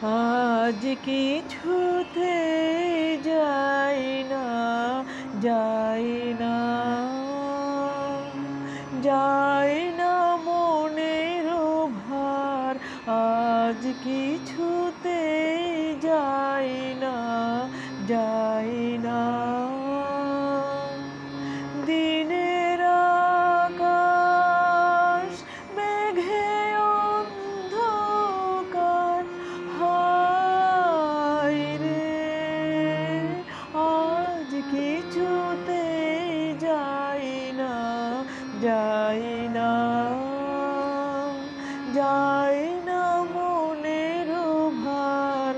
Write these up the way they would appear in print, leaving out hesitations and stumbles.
আজ কিছুতে যাই না, যাই না, যাই না মনের ভার। আজ কিছুতে যাই না, যাই না। দিনের আকাশ মেঘে অন্ধকার, হায় রে আজ কিছুতে যাই না, যাই না, যাই না মনের ভার।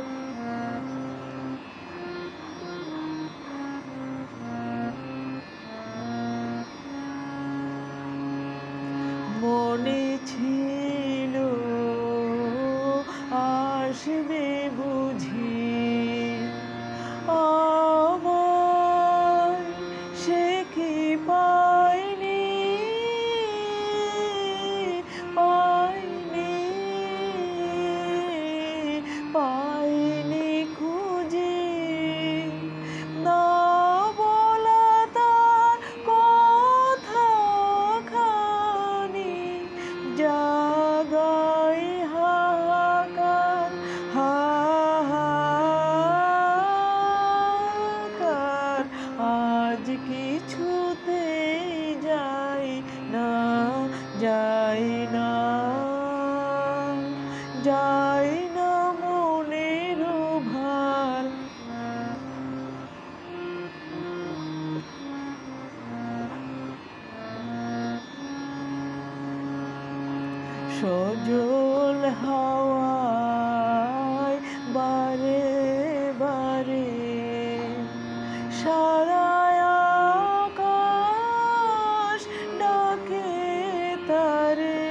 মনে ছিল আসবে বুঝি আমায়, সে কি পাইনি, পাইনি, পাইনি খুঁজে। না বলা তার কথাখানি জাগায় হাহাকার, হাহাকার। আজ কিছুতে যাই না, যাই না, যাই না মনের ভার। সজল হাওয়ায় বারে বারে সারা আকাশ ডাকে তারে।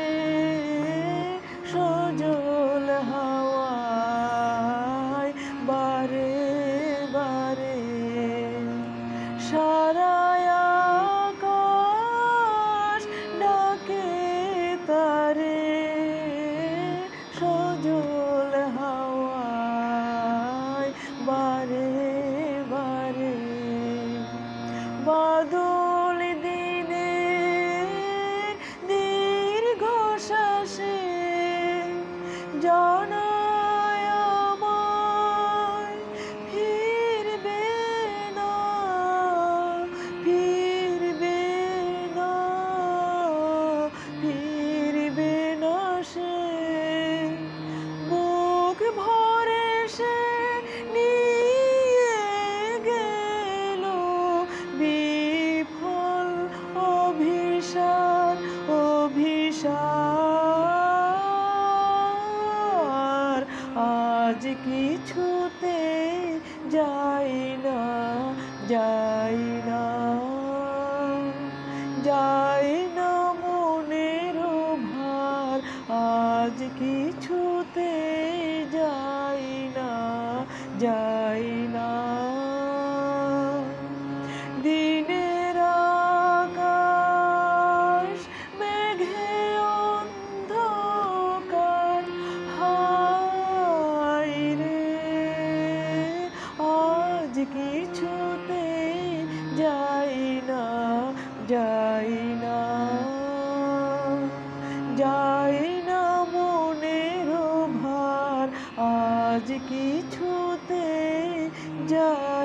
সজল হাওয়ায় বারে বারে সারা আকাশ ডাকে তারে। সজল হাওয়ায় বারে বারে বাদল দিনে দীর্ঘ শ্বাসে জানায় আমায় ফিরবে না, ফিরবে না, ফিরবে না সে। বুক ভরে সে নিয়ে গেল বিফল অভিসার, অভিসার। আজ কিছুতে যাই না, যাই না, যাই না মনের ভার। আজ কিছুতে যাই না, যাই না। দিনের আকাশ মেঘে অন্ধকার, হায় রে আজ কিছুতে যাই না, যাই না, যাই না মনের ভার। আজ কিছুতে যাই